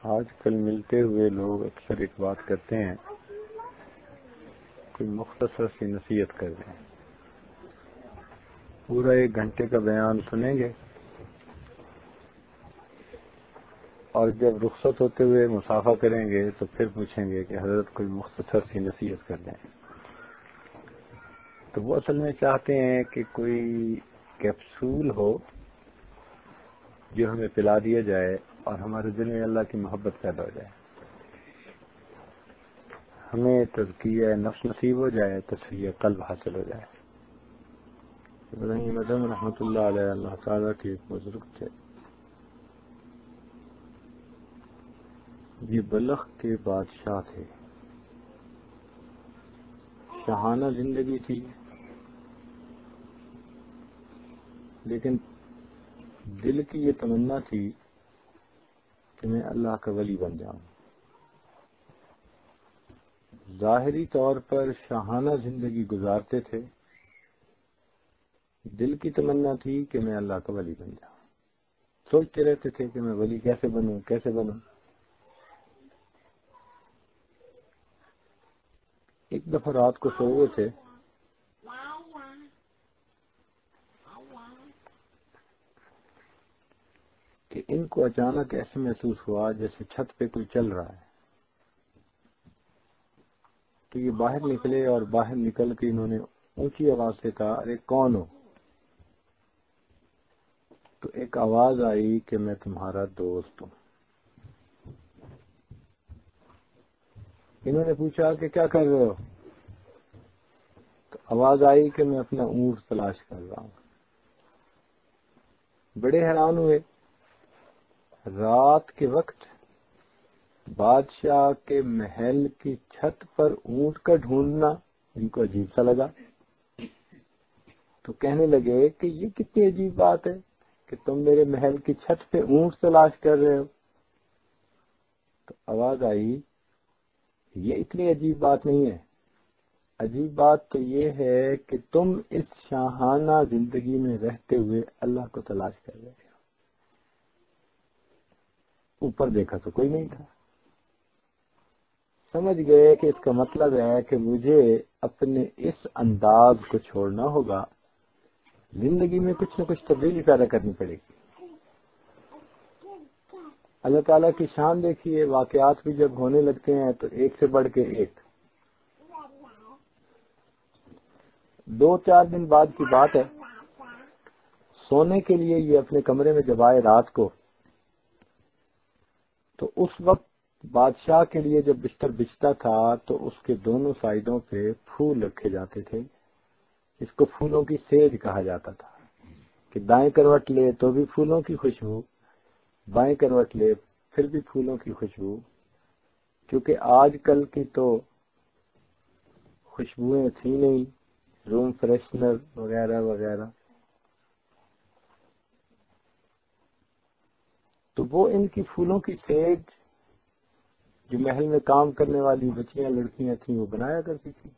آج کل ملتے ہوئے لوگ اکثر ایک بات کرتے ہیں، کوئی مختصر سی نصیحت کر دیں، پورا 1 گھنٹے کا بیان سنیں گے اور جب رخصت ہوتے ہوئے مسافہ کریں گے تو پھر پوچھیں گے کہ حضرت کوئی مختصر سی نصیحت کر دیں۔ تو وہ اصل میں چاہتے ہیں کہ کوئی کیپسول ہو جو ہمیں پلا دیا جائے اور ہمارے دل میں اللہ کی محبت پیدا ہو جائے، ہمیں تزکیہ نفس نصیب ہو جائے، تصفیہ قلب حاصل ہو جائے۔ ابراہیم اعظم رحمۃ اللہ علیہ اللہ تعالیٰ کے ایک بزرگ تھے، یہ بلخ کے بادشاہ تھے، شاہانہ زندگی تھی، لیکن دل کی یہ تمنا تھی کہ میں اللہ کا ولی بن جاؤں۔ ظاہری طور پر شاہانہ زندگی گزارتے تھے، دل کی تمنا تھی کہ میں اللہ کا ولی بن جاؤں۔ سوچتے رہتے تھے کہ میں ولی کیسے بنوں کیسے بنوں۔ ایک دفعہ رات کو سو ہوئے تھے، کہ ان کو اچانک ایسے محسوس ہوا جیسے چھت پہ کوئی چل رہا ہے۔ تو یہ باہر نکلے اور باہر نکل کے انہوں نے اونچی آواز سے کہا، ارے کون ہو؟ تو ایک آواز آئی کہ میں تمہارا دوست ہوں۔ انہوں نے پوچھا کہ کیا کر رہے ہو؟ تو آواز آئی کہ میں اپنا اونٹ تلاش کر رہا ہوں۔ بڑے حیران ہوئے، رات کے وقت بادشاہ کے محل کی چھت پر اونٹ کا ڈھونڈنا ان کو عجیب سا لگا۔ تو کہنے لگے کہ یہ کتنی عجیب بات ہے کہ تم میرے محل کی چھت پہ اونٹ تلاش کر رہے ہو۔ تو آواز آئی، یہ اتنی عجیب بات نہیں ہے، عجیب بات تو یہ ہے کہ تم اس شاہانہ زندگی میں رہتے ہوئے اللہ کو تلاش کر رہے ہو۔ اوپر دیکھا تو کوئی نہیں تھا۔ سمجھ گئے کہ اس کا مطلب ہے کہ مجھے اپنے اس انداز کو چھوڑنا ہوگا، زندگی میں کچھ نہ کچھ تبدیلی پیدا کرنی پڑے گی۔ اللہ تعالیٰ کی شان دیکھیے، واقعات بھی جب ہونے لگتے ہیں تو ایک سے بڑھ کے ایک۔ 2-4 دن بعد کی بات ہے، سونے کے لیے یہ اپنے کمرے میں جب آئے رات کو، تو اس وقت بادشاہ کے لیے جب بستر بچھتا تھا تو اس کے دونوں سائڈوں پہ پھول رکھے جاتے تھے۔ اس کو پھولوں کی سیج کہا جاتا تھا کہ دائیں کروٹ لے تو بھی پھولوں کی خوشبو، بائیں کروٹ لے پھر بھی پھولوں کی خوشبو، کیونکہ آج کل کی تو خوشبوئیں تھی نہیں، روم فریشنر وغیرہ وغیرہ۔ تو وہ ان کی پھولوں کی سیج جو محل میں کام کرنے والی بچیاں لڑکیاں تھیں وہ بنایا کرتی تھی۔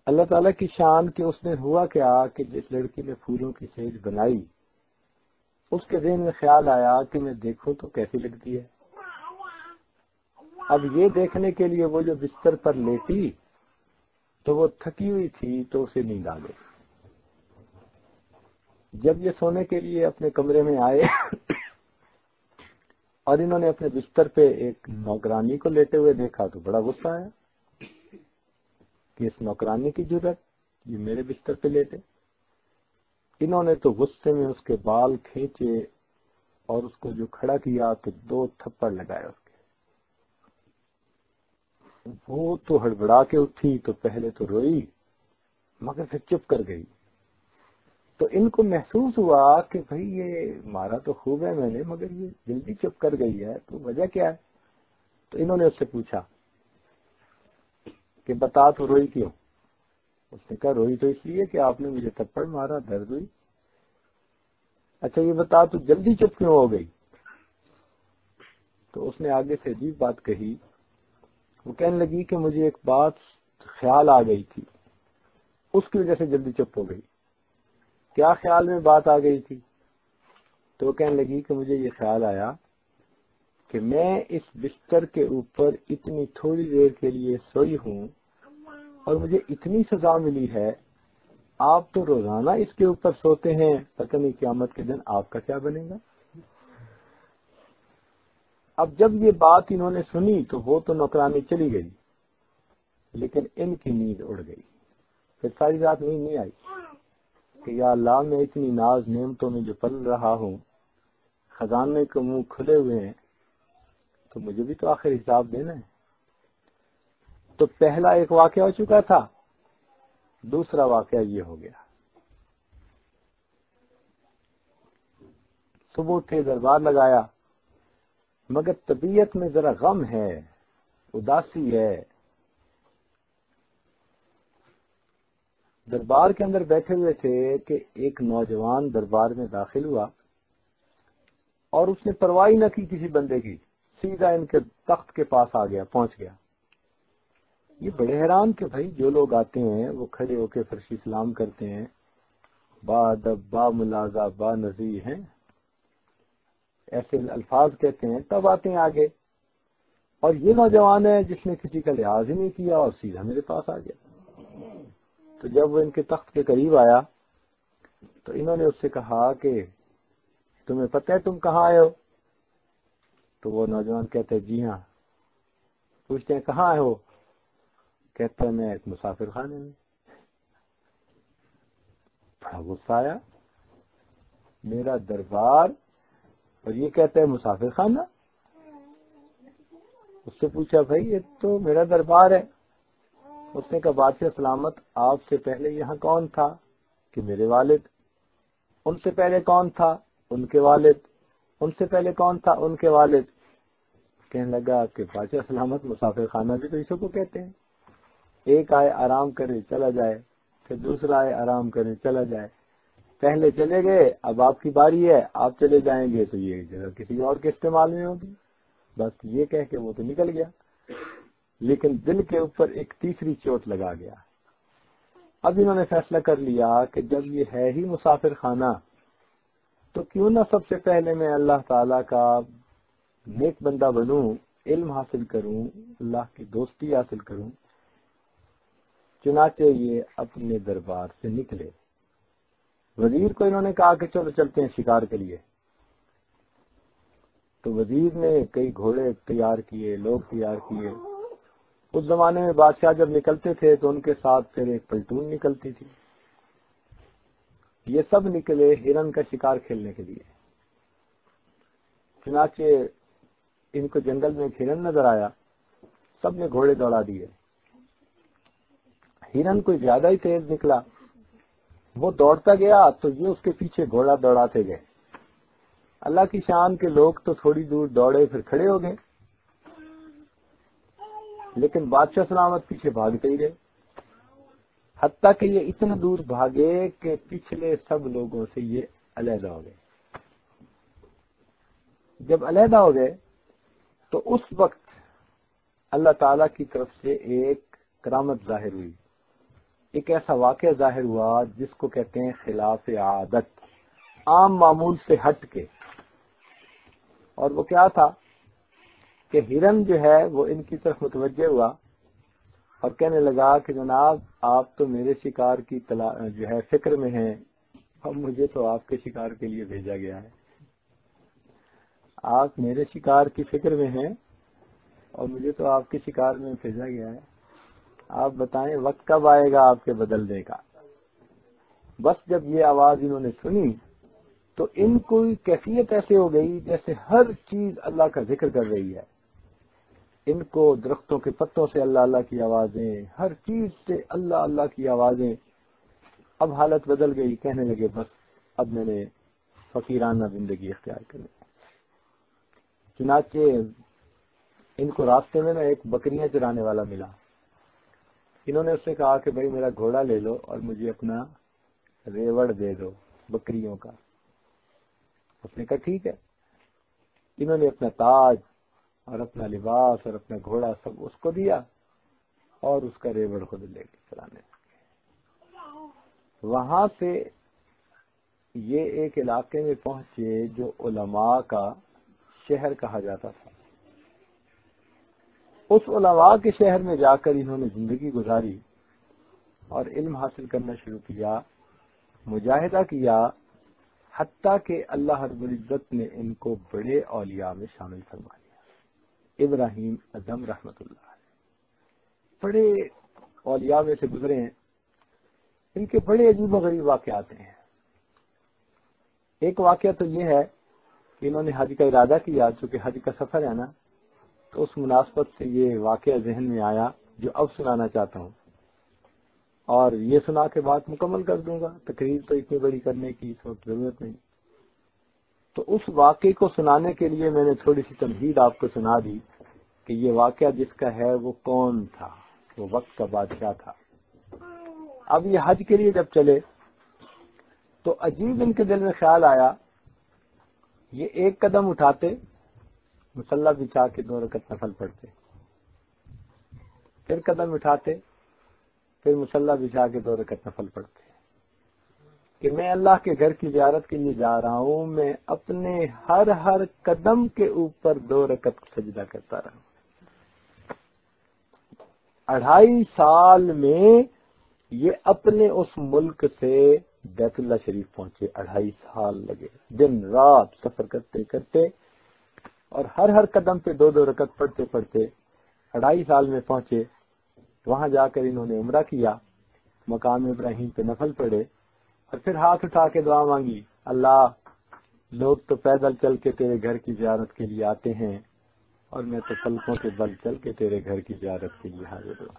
اللہ تعالیٰ کی شان کہ اس نے ہوا کیا کہ جس لڑکی نے پھولوں کی سیج بنائی، اس کے ذہن میں خیال آیا کہ میں دیکھوں تو کیسی لگتی ہے۔ اب یہ دیکھنے کے لیے وہ جو بستر پر لیٹی تو وہ تھکی ہوئی تھی تو اسے نیند آ گئی۔ جب یہ سونے کے لیے اپنے کمرے میں آئے اور انہوں نے اپنے بستر پہ ایک نوکرانی کو لیٹے ہوئے دیکھا تو بڑا غصہ آیا کہ اس نوکرانی کی جرت، یہ میرے بستر پہ لیٹے۔ انہوں نے تو غصے میں اس کے بال کھینچے اور اس کو جو کھڑا کیا تو 2 تھپڑ لگائے اس کے۔ وہ تو ہڑبڑا کے اٹھی تو پہلے تو روئی مگر پھر چپ کر گئی۔ تو ان کو محسوس ہوا کہ بھئی یہ مارا تو خوب ہے میں نے مگر یہ جلدی چپ کر گئی ہے، تو وجہ کیا ہے؟ تو انہوں نے اس سے پوچھا کہ بتا تو روئی کیوں؟ اس نے کہا روئی تو اس لیے کہ آپ نے مجھے تھپڑ مارا، درد ہوئی۔ اچھا یہ بتا تو جلدی چپ کیوں ہو گئی؟ تو اس نے آگے سے عجیب بات کہی، وہ کہنے لگی کہ مجھے ایک بات خیال آ گئی تھی، اس کی وجہ سے جلدی چپ ہو گئی۔ کیا خیال میں بات آ گئی تھی؟ تو وہ کہنے لگی کہ مجھے یہ خیال آیا کہ میں اس بستر کے اوپر اتنی تھوڑی دیر کے لیے سوئی ہوں اور مجھے اتنی سزا ملی ہے، آپ تو روزانہ اس کے اوپر سوتے ہیں، پتہ نہیں قیامت کے دن آپ کا کیا بنے گا۔ اب جب یہ بات انہوں نے سنی تو وہ تو نوکرانی چلی گئی، لیکن ان کی نیند اڑ گئی۔ پھر ساری رات نیند نہیں آئی کہ یا اللہ میں اتنی ناز نعمتوں میں جو پل رہا ہوں، خزانے کے منہ کھلے ہوئے ہیں، تو مجھے بھی تو آخر حساب دینا ہے۔ تو پہلا ایک واقعہ ہو چکا تھا، دوسرا واقعہ یہ ہو گیا۔ صبح اٹھے، دربار لگایا، مگر طبیعت میں ذرا غم ہے، اداسی ہے۔ دربار کے اندر بیٹھے ہوئے تھے کہ ایک نوجوان دربار میں داخل ہوا اور اس نے پرواہ نہ کی کسی بندے کی، سیدھا ان کے تخت کے پاس آ گیا، پہنچ گیا۔ یہ بڑے حیران کہ بھائی جو لوگ آتے ہیں وہ کھڑے ہو کے فرشی سلام کرتے ہیں، با ادب، با ملازہ، با نزیح ہیں، ایسے الفاظ کہتے ہیں، تب آتے ہیں آگے۔ اور یہ نوجوان ہے جس نے کسی کا لحاظ ہی نہیں کیا اور سیدھا میرے پاس آ گیا۔ تو جب وہ ان کے تخت کے قریب آیا تو انہوں نے اس سے کہا کہ تمہیں پتہ ہے تم کہاں آئے ہو؟ تو وہ نوجوان کہتے ہیں جی ہاں۔ پوچھتے ہیں کہاں آئے ہو؟ کہتا ہے میں ایک مسافر خانے میں۔ بڑا غصہ آیا، میرا دربار اور یہ کہتا ہے مسافر خانہ۔ اس سے پوچھا بھائی یہ تو میرا دربار ہے۔ اس نے کہا بادشاہ سلامت، آپ سے پہلے یہاں کون تھا؟ کہ میرے والد۔ ان سے پہلے کون تھا؟ ان کے والد۔ ان سے پہلے کون تھا؟ ان کے والد۔ کہنے لگا کہ بادشاہ سلامت، مسافر خانہ بھی تو اسی کو کہتے ہیں، ایک آئے آرام کرے چلا جائے، پھر دوسرا آئے آرام کرے چلا جائے، پہلے چلے گئے اب آپ کی باری ہے، آپ چلے جائیں گے تو یہ جگہ کسی اور کے استعمال میں ہوگی۔ بس یہ کہہ کے وہ تو نکل گیا، لیکن دل کے اوپر ایک تیسری چوٹ لگا گیا۔ اب انہوں نے فیصلہ کر لیا کہ جب یہ ہے ہی مسافر خانہ تو کیوں نہ سب سے پہلے میں اللہ تعالیٰ کا نیک بندہ بنوں، علم حاصل کروں، اللہ کی دوستی حاصل کروں۔ چنانچہ یہ اپنے دربار سے نکلے۔ وزیر کو انہوں نے کہا کہ چلو چلتے ہیں شکار کے لیے۔ تو وزیر نے کئی گھوڑے تیار کیے، لوگ تیار کیے۔ اس زمانے میں بادشاہ جب نکلتے تھے تو ان کے ساتھ پھر ایک پلٹون نکلتی تھی۔ یہ سب نکلے ہرن کا شکار کھیلنے کے لیے۔ چنانچہ ان کو جنگل میں ایک ہرن نظر آیا، سب نے گھوڑے دوڑا دیے۔ ہرن کوئی زیادہ ہی تیز نکلا، وہ دوڑتا گیا تو یہ اس کے پیچھے گھوڑا دوڑاتے گئے۔ اللہ کی شان کے لوگ تو تھوڑی دور دوڑے پھر کھڑے ہو گئے، لیکن بادشاہ سلامت پیچھے بھاگتے ہی رہے، حتیٰ کہ یہ اتنا دور بھاگے کہ پچھلے سب لوگوں سے یہ علیحدہ ہو گئے۔ جب علیحدہ ہو گئے تو اس وقت اللہ تعالی کی طرف سے ایک کرامت ظاہر ہوئی، ایک ایسا واقعہ ظاہر ہوا جس کو کہتے ہیں خلاف عادت، عام معمول سے ہٹ کے۔ اور وہ کیا تھا کہ ہرن جو ہے وہ ان کی طرف متوجہ ہوا اور کہنے لگا کہ جناب آپ تو میرے شکار کی جو ہے فکر میں ہیں، اور مجھے تو آپ کے شکار کے لیے بھیجا گیا ہے۔ آپ میرے شکار کی فکر میں ہیں اور مجھے تو آپ کے شکار میں بھیجا گیا ہے، آپ بتائیں وقت کب آئے گا آپ کے بدلنے کا۔ بس جب یہ آواز انہوں نے سنی تو ان کو کیفیت ایسے ہو گئی جیسے ہر چیز اللہ کا ذکر کر رہی ہے۔ ان کو درختوں کے پتوں سے اللہ اللہ کی آوازیں، ہر چیز سے اللہ اللہ کی آوازیں۔ اب حالت بدل گئی، کہنے لگے بس اب میں نے فقیرانہ زندگی اختیار کرنی۔ چنانچہ ان کو راستے میں ایک بکریاں چرانے والا ملا۔ انہوں نے اس سے کہا کہ بھائی میرا گھوڑا لے لو اور مجھے اپنا ریوڑ دے دو بکریوں کا۔ اس نے کہا ٹھیک ہے۔ انہوں نے اپنا تاج اور اپنا لباس اور اپنا گھوڑا سب اس کو دیا اور اس کا ریوڑ خود لے کے چلانے لگے۔ وہاں سے یہ ایک علاقے میں پہنچے جو علماء کا شہر کہا جاتا تھا۔ اس علماء کے شہر میں جا کر انہوں نے زندگی گزاری اور علم حاصل کرنا شروع کیا، مجاہدہ کیا، حتیٰ کہ اللہ رب العزت نے ان کو بڑے اولیاء میں شامل فرما لیا۔ ابراہیم ادم رحمۃ اللہ بڑے اولیاء میں سے گزرے ہیں، ان کے بڑے عجیب و غریب واقعات ہیں۔ ایک واقعہ تو یہ ہے کہ انہوں نے حج کا ارادہ کیا، چونکہ حج کا سفر ہے نا، تو اس مناسبت سے یہ واقعہ ذہن میں آیا جو اب سنانا چاہتا ہوں، اور یہ سنا کے بات مکمل کر دوں گا، تقریر تو اتنی بڑی کرنے کی اس وقت ضرورت نہیں۔ تو اس واقعے کو سنانے کے لیے میں نے تھوڑی سی تمہید آپ کو سنا دی کہ یہ واقعہ جس کا ہے وہ کون تھا، وہ وقت کا بادشاہ تھا۔ اب یہ حج کے لیے جب چلے تو عجیب ان کے دل میں خیال آیا، یہ ایک قدم اٹھاتے مصلی بچھا کے 2 رکعت نفل پڑھتے، پھر قدم اٹھاتے پھر مصلی بچھا کے 2 رکعت نفل پڑھتے کہ میں اللہ کے گھر کی زیارت کے لیے جا رہا ہوں، میں اپنے ہر قدم کے اوپر 2 رکعت سجدہ کرتا رہا۔ 2.5 سال میں یہ اپنے اس ملک سے بیت اللہ شریف پہنچے، 2.5 سال لگے، دن رات سفر کرتے کرتے، اور ہر قدم پہ 2 رکعت پڑھتے پڑھتے 2.5 سال میں پہنچے۔ وہاں جا کر انہوں نے عمرہ کیا، مقام ابراہیم پہ نفل پڑھے، اور پھر ہاتھ اٹھا کے دعا مانگی، اللہ لوگ تو پیدل چل کے تیرے گھر کی زیارت کے لیے آتے ہیں، اور میں تو پلکوں کے بل چل کے تیرے گھر کی زیارت کے لیے حاضر ہوں۔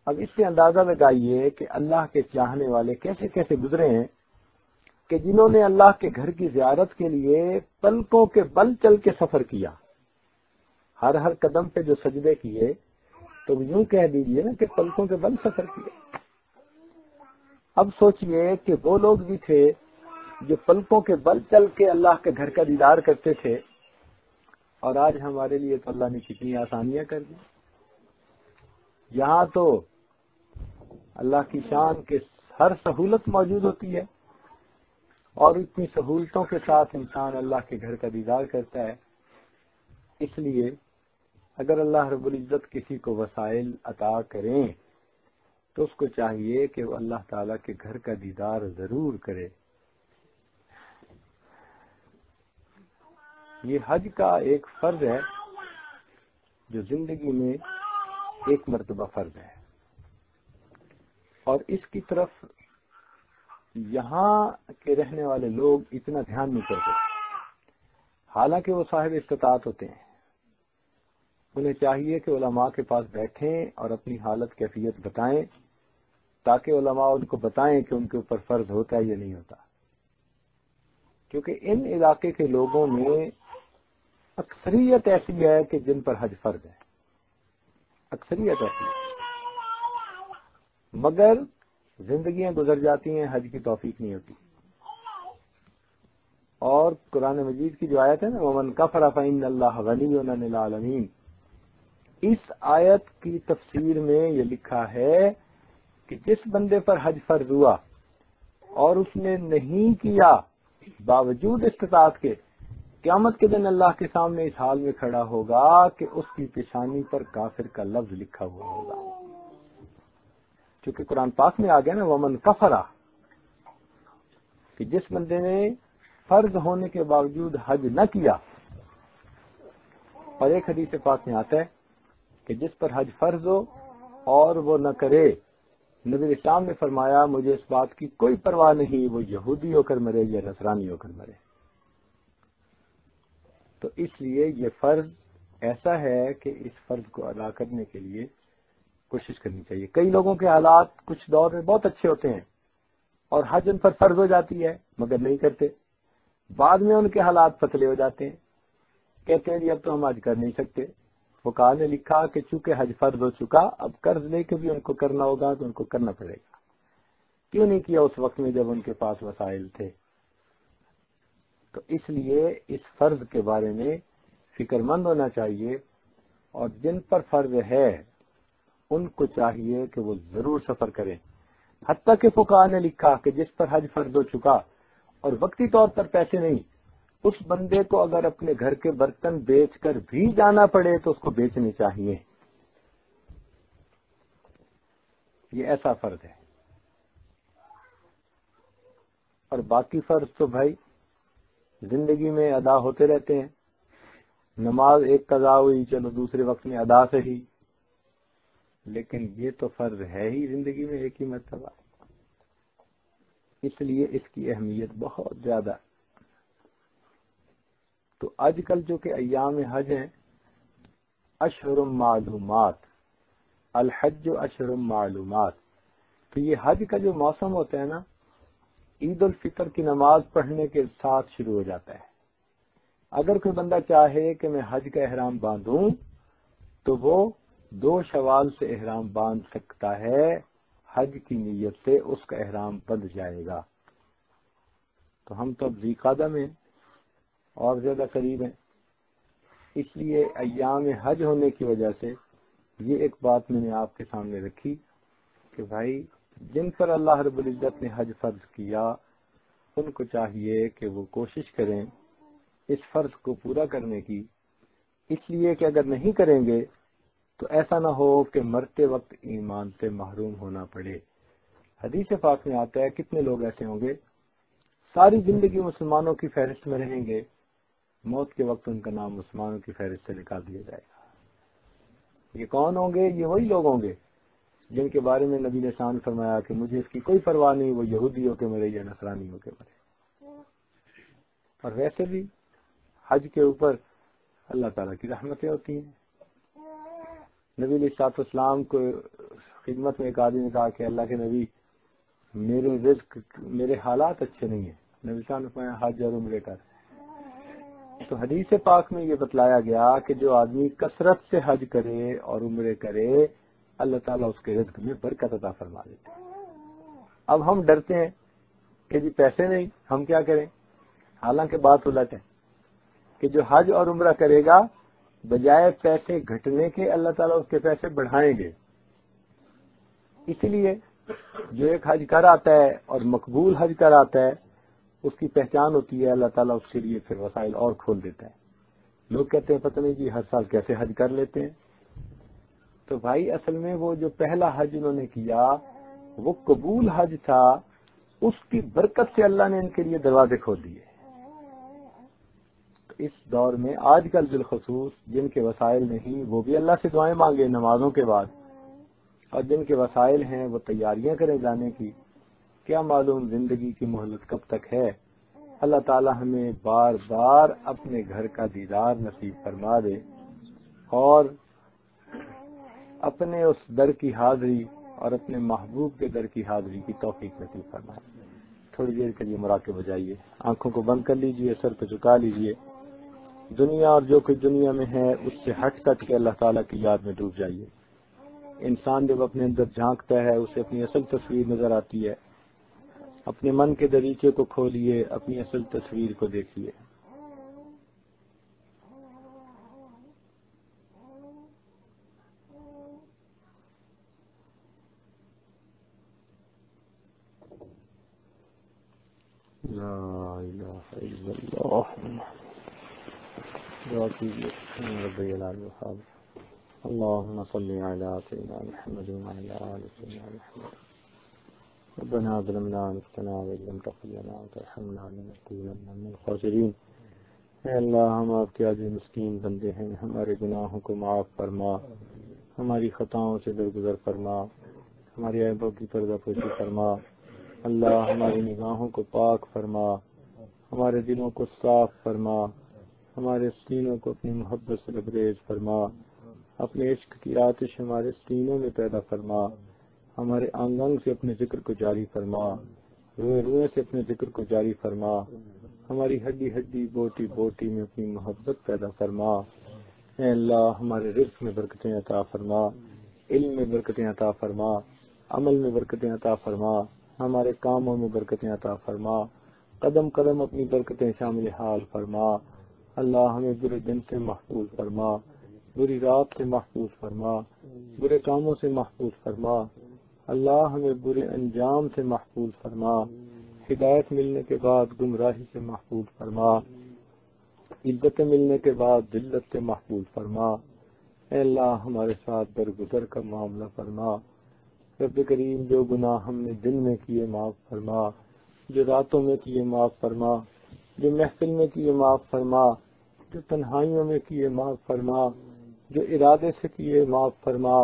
اب اس سے اندازہ لگائیے کہ اللہ کے چاہنے والے کیسے کیسے گزرے ہیں، کہ جنہوں نے اللہ کے گھر کی زیارت کے لیے پلکوں کے بل چل کے سفر کیا، ہر قدم پہ جو سجدے کیے، تو یوں کہہ دیجئے نا کہ پلکوں کے بل سفر کیا۔ اب سوچئے کہ وہ لوگ بھی تھے جو پلکوں کے بل چل کے اللہ کے گھر کا دیدار کرتے تھے، اور آج ہمارے لیے تو اللہ نے کتنی آسانیاں کر دی۔ یہاں تو اللہ کی شان کے ہر سہولت موجود ہوتی ہے، اور اتنی سہولتوں کے ساتھ انسان اللہ کے گھر کا دیدار کرتا ہے۔ اس لیے اگر اللہ رب العزت کسی کو وسائل عطا کریں تو اس کو چاہیے کہ وہ اللہ تعالیٰ کے گھر کا دیدار ضرور کرے۔ یہ حج کا ایک فرض ہے جو زندگی میں ایک مرتبہ فرض ہے، اور اس کی طرف یہاں کے رہنے والے لوگ اتنا دھیان نہیں کرتے، حالانکہ وہ صاحب استطاعت ہوتے ہیں۔ انہیں چاہیے کہ علماء کے پاس بیٹھیں اور اپنی حالت کیفیت بتائیں، تاکہ علماء ان کو بتائیں کہ ان کے اوپر فرض ہوتا ہے یا نہیں ہوتا۔ کیونکہ ان علاقے کے لوگوں میں اکثریت ایسی ہے کہ جن پر حج فرض ہے، اکثریت ایسی ہے، مگر زندگیاں گزر جاتی ہیں، حج کی توفیق نہیں ہوتی۔ اور قرآن مجید کی جو آیت ہے نا، وَمَنْ كَفَرَ فَإِنَّ اللَّهَ غَنِيٌّ عَنِ الْعَالَمِينَ، اس آیت کی تفسیر میں یہ لکھا ہے کہ جس بندے پر حج فرض ہوا اور اس نے نہیں کیا باوجود استطاعت کے، قیامت کے دن اللہ کے سامنے اس حال میں کھڑا ہوگا کہ اس کی پیشانی پر کافر کا لفظ لکھا ہوا ہوگا۔ کیونکہ قرآن پاک میں آ گیا نا ومن کفرا، کہ جس بندے نے فرض ہونے کے باوجود حج نہ کیا، اور ایک حدیث پاک میں آتا ہے کہ جس پر حج فرض ہو اور وہ نہ کرے، نبی اسلام نے فرمایا مجھے اس بات کی کوئی پرواہ نہیں وہ یہودی ہو کر مرے یا نصرانی ہو کر مرے۔ تو اس لیے یہ فرض ایسا ہے کہ اس فرض کو ادا کرنے کے لیے کوشش کرنی چاہیے۔ کئی لوگوں کے حالات کچھ دور میں بہت اچھے ہوتے ہیں اور حج ان پر فرض ہو جاتی ہے مگر نہیں کرتے، بعد میں ان کے حالات پتلے ہو جاتے ہیں، کہتے ہیں جی اب تو ہم حج کر نہیں سکتے۔ فقہاء نے لکھا کہ چونکہ حج فرض ہو چکا، اب قرض لے کے بھی ان کو کرنا ہوگا تو ان کو کرنا پڑے گا۔ کیوں نہیں کیا اس وقت میں جب ان کے پاس وسائل تھے؟ تو اس لیے اس فرض کے بارے میں فکر مند ہونا چاہیے، اور جن پر فرض ہے ان کو چاہیے کہ وہ ضرور سفر کریں۔ حتیٰ کہ فقہاء نے لکھا کہ جس پر حج فرض ہو چکا اور وقتی طور پر پیسے نہیں، اس بندے کو اگر اپنے گھر کے برتن بیچ کر بھی جانا پڑے تو اس کو بیچنے چاہیے. یہ ایسا فرض ہے. اور باقی فرض تو بھائی زندگی میں ادا ہوتے رہتے ہیں. نماز ایک قضا ہوئی، چلو دوسرے وقت میں ادا صحیح، لیکن یہ تو فرض ہے ہی زندگی میں ایک ہی مرتبہ. اس لیے اس کی اہمیت بہت زیادہ. تو آج کل جو کہ ایام حج ہیں، اشہر معلومات، الحج اشہر معلومات، تو یہ حج کا جو موسم ہوتا ہے نا، عید الفطر کی نماز پڑھنے کے ساتھ شروع ہو جاتا ہے. اگر کوئی بندہ چاہے کہ میں حج کا احرام باندھوں تو وہ 2 شوال سے احرام باندھ سکتا ہے. حج کی نیت سے اس کا احرام بندھ جائے گا. تو ہم تو اب ذی قعدہ میں اور زیادہ قریب ہیں، اس لیے ایام حج ہونے کی وجہ سے یہ ایک بات میں نے آپ کے سامنے رکھی کہ بھائی جن پر اللہ رب العزت نے حج فرض کیا ان کو چاہیے کہ وہ کوشش کریں اس فرض کو پورا کرنے کی. اس لیے کہ اگر نہیں کریں گے تو ایسا نہ ہو کہ مرتے وقت ایمان سے محروم ہونا پڑے. حدیث پاک میں آتا ہے کتنے لوگ ایسے ہوں گے ساری زندگی مسلمانوں کی فہرست میں رہیں گے، موت کے وقت ان کا نام مسلمانوں کی فہرست سے نکال دیا جائے گا. یہ کون ہوں گے؟ یہ وہی لوگ ہوں گے جن کے بارے میں نبی نے شان فرمایا کہ مجھے اس کی کوئی پرواہ نہیں، وہ یہودی ہو کے مرے یا نصرانی ہو کے مرے. اور ویسے بھی حج کے اوپر اللہ تعالیٰ کی رحمتیں ہوتی ہیں. نبی علیہ الصلوۃ والسلام کو خدمت میں ایک آدمی نے کہا کہ اللہ کے نبی میرے حالات اچھے نہیں ہیں. نبی صاحب نے فرمایا حج اور عمرے کر. تو حدیث پاک میں یہ بتلایا گیا کہ جو آدمی کثرت سے حج کرے اور عمرے کرے اللہ تعالیٰ اس کے رزق میں برکت عطا فرما دیتا ہے. اب ہم ڈرتے ہیں کہ جی پیسے نہیں، ہم کیا کریں؟ حالانکہ بات الٹ ہے کہ جو حج اور عمرہ کرے گا بجائے پیسے گھٹنے کے اللہ تعالیٰ اس کے پیسے بڑھائیں گے. اسی لیے جو ایک حج کر آتا ہے اور مقبول حج کر آتا ہے اس کی پہچان ہوتی ہے، اللہ تعالیٰ اس کے لیے پھر وسائل اور کھول دیتا ہے. لوگ کہتے ہیں پتہ نہیں جی ہر سال کیسے حج کر لیتے ہیں. تو بھائی اصل میں وہ جو پہلا حج انہوں نے کیا وہ قبول حج تھا، اس کی برکت سے اللہ نے ان کے لیے دروازے کھول دیے. اس دور میں آج کل بالخصوص جن کے وسائل نہیں وہ بھی اللہ سے دعائیں مانگے نمازوں کے بعد، اور جن کے وسائل ہیں وہ تیاریاں کریں جانے کی. کیا معلوم زندگی کی مہلت کب تک ہے. اللہ تعالی ہمیں بار بار اپنے گھر کا دیدار نصیب فرما دے اور اپنے اس در کی حاضری اور اپنے محبوب کے در کی حاضری کی توفیق نصیب فرمائے. تھوڑی دیر کے لیے مراقبہ ہو جائیے، آنکھوں کو بند کر لیجئے، سر پہ جھکا لیجئے. دنیا اور جو کچھ دنیا میں ہے اس سے ہٹ کر کے اللہ تعالیٰ کی یاد میں ڈوب جائیے. انسان جب اپنے اندر جھانکتا ہے اسے اپنی اصل تصویر نظر آتی ہے. اپنے من کے دریچے کو کھولیے، اپنی اصل تصویر کو دیکھیے. لا الہ الا اللہ. دعا کیجیے رب العالمین. اللهم صل على سيدنا محمد وعلى آل سيدنا محمد. ربنا ظلمنا أنفسنا وإن لم تغفر لنا وترحمنا لنكونن من الخاسرين. اے اللہ ہم آپ کے عاجز مسکین بندے ہیں، ہمارے گناہوں کو معاف فرما، ہماری خطاؤں سے درگزر فرما، ہماری عیبوں کی پردہ پوشی فرما. اللہ ہماری نگاہوں کو پاک فرما، ہمارے دلوں کو صاف فرما، ہمارے سینوں کو اپنی محبت سے لبریز فرما. اپنے عشق کی آتش ہمارے سینوں میں پیدا فرما، ہمارے آنگ آنگ سے اپنے ذکر کو جاری فرما، روئے روئے سے اپنے ذکر کو جاری فرما. ہماری ہڈی ہڈی بوٹی بوٹی میں اپنی محبت پیدا فرما. اے اللہ ہمارے رزق میں برکتیں عطا فرما، علم میں برکتیں عطا فرما، عمل میں برکتیں عطا فرما، ہمارے کاموں میں برکتیں عطا فرما. قدم قدم اپنی برکتیں شامل حال فرما. اللہ ہمیں برے دن سے محفوظ فرما، بری رات سے محفوظ فرما، برے کاموں سے محفوظ فرما. اللہ ہمیں برے انجام سے محفوظ فرما، ہدایت ملنے کے بعد گمراہی سے محفوظ فرما. عزت ملنے کے بعد ذلت سے محفوظ فرما۔ اے اللہ ہمارے ساتھ درگزر کا معاملہ فرما۔ رب کریم جو گناہ ہم نے دن میں کیے معاف فرما، جو راتوں میں کیے معاف فرما، جو محفل میں کیے معاف فرما، جو تنہائیوں میں کیے معاف فرما، جو ارادے سے کیے معاف فرما،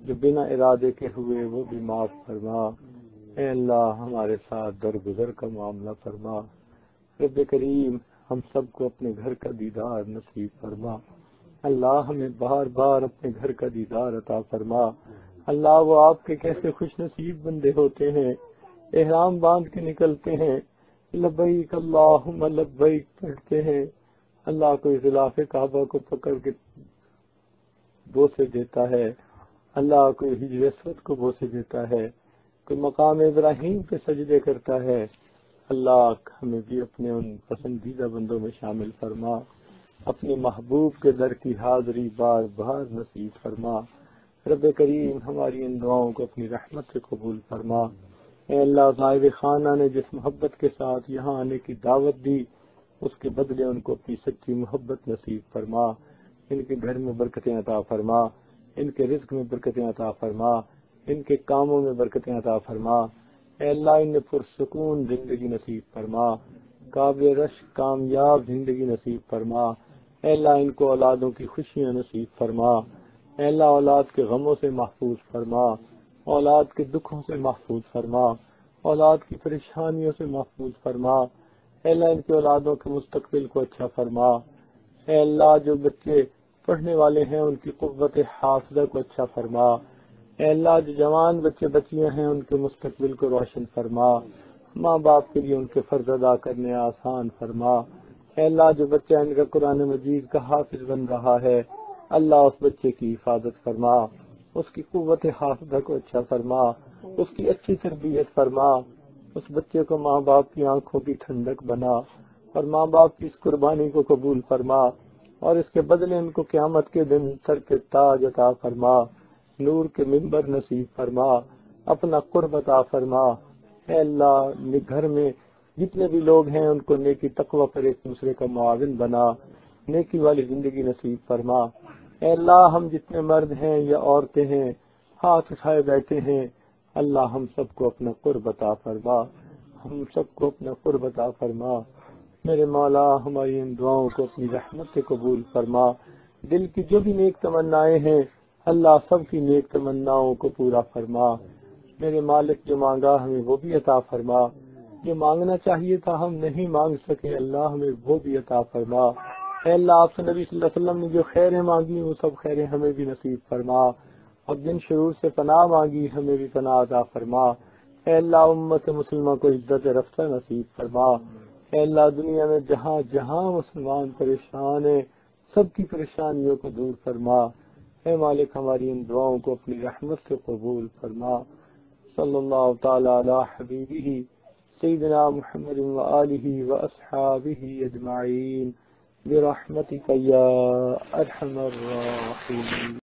جو بنا ارادے کے ہوئے وہ بھی معاف فرما۔ اے اللہ ہمارے ساتھ درگزر کا معاملہ فرما۔ رب کریم ہم سب کو اپنے گھر کا دیدار نصیب فرما۔ اللہ ہمیں بار بار اپنے گھر کا دیدار عطا فرما۔ اللہ وہ آپ کے کیسے خوش نصیب بندے ہوتے ہیں، احرام باندھ کے نکلتے ہیں، لبیک اللہم لبیک پڑھتے ہیں، اللہ کوئی غلاف کعبہ کو پکڑ کے بوسے دیتا ہے، اللہ کوئی حجر اسود کو بوسے دیتا ہے، کوئی مقام ابراہیم پہ سجدے کرتا ہے۔ اللہ ہمیں بھی اپنے ان پسندیدہ بندوں میں شامل فرما، اپنے محبوب کے در کی حاضری بار بار نصیب فرما۔ رب کریم ہماری ان دعاؤں کو اپنی رحمت سے قبول فرما۔ اے اللہ صاحب خانہ نے جس محبت کے ساتھ یہاں آنے کی دعوت دی، اس کے بدلے ان کو اپنی سچی محبت نصیب فرما۔ ان کے گھر میں برکتیں عطا فرما، ان کے رزق میں برکتیں عطا فرما، ان کے کاموں میں برکتیں عطا فرما۔ اے اللہ انہیں پرسکون زندگی نصیب فرما، قابل رشک کامیاب زندگی نصیب فرما۔ اے اللہ ان کو اولادوں کی خوشیاں نصیب فرما۔ اے اللہ اولاد کے غموں سے محفوظ فرما، اولاد کے دکھوں سے محفوظ فرما، اولاد کی پریشانیوں سے محفوظ فرما۔ اے اللہ ان کی اولادوں کے مستقبل کو اچھا فرما۔ اے اللہ جو بچے پڑھنے والے ہیں ان کی قوت حافظہ کو اچھا فرما۔ اے اللہ جو جوان بچے بچیاں ہیں ان کے مستقبل کو روشن فرما، ماں باپ کے لیے ان کے فرض ادا کرنے آسان فرما۔ اے اللہ جو بچہ ان کا قرآن مجید کا حافظ بن رہا ہے، اللہ اس بچے کی حفاظت فرما، اس کی قوت حافظہ کو اچھا فرما، اس کی اچھی تربیت فرما، اس بچے کو ماں باپ کی آنکھوں کی ٹھنڈک بنا اور ماں باپ کی اس قربانی کو قبول فرما، اور اس کے بدلے ان کو قیامت کے دن سر کے تاج عطا فرما، نور کے منبر نصیب فرما، اپنا قرب عطا فرما۔ اے اللہ گھر میں جتنے بھی لوگ ہیں ان کو نیکی تقوی پر ایک دوسرے کا معاون بنا، نیکی والی زندگی نصیب فرما۔ اے اللہ ہم جتنے مرد ہیں یا عورتیں ہیں ہاتھ اٹھائے بیٹھے ہیں، اللہ ہم سب کو اپنا قرب عطا فرما، ہم سب کو اپنا قرب عطا فرما۔ میرے مولا ہماری ان دعاؤں کو اپنی رحمت سے قبول فرما۔ دل کی جو بھی نیک تمنائیں ہیں اللہ سب کی نیک تمناؤں کو پورا فرما۔ میرے مالک جو مانگا ہمیں وہ بھی عطا فرما، جو مانگنا چاہیے تھا ہم نہیں مانگ سکے اللہ ہمیں وہ بھی عطا فرما۔ اے اللہ آپ سے نبی صلی اللہ علیہ وسلم نے جو خیریں مانگی وہ سب خیریں ہمیں بھی نصیب فرما، اور جن شرور سے پناہ مانگی ہمیں بھی پناہ عطا فرما۔ اے اللہ امت مسلمہ کو عزت رفتہ نصیب فرما۔ اے اللہ دنیا میں جہاں جہاں مسلمان پریشان ہیں سب کی پریشانیوں کو دور فرما۔ اے مالک ہماری ان دعاؤں کو اپنی رحمت سے قبول فرما۔ صلی اللہ تعالی علی حبیبہ سیدنا محمد وآلہ واصحابہ اجمعین برحمتک یا ارحم الراحمین۔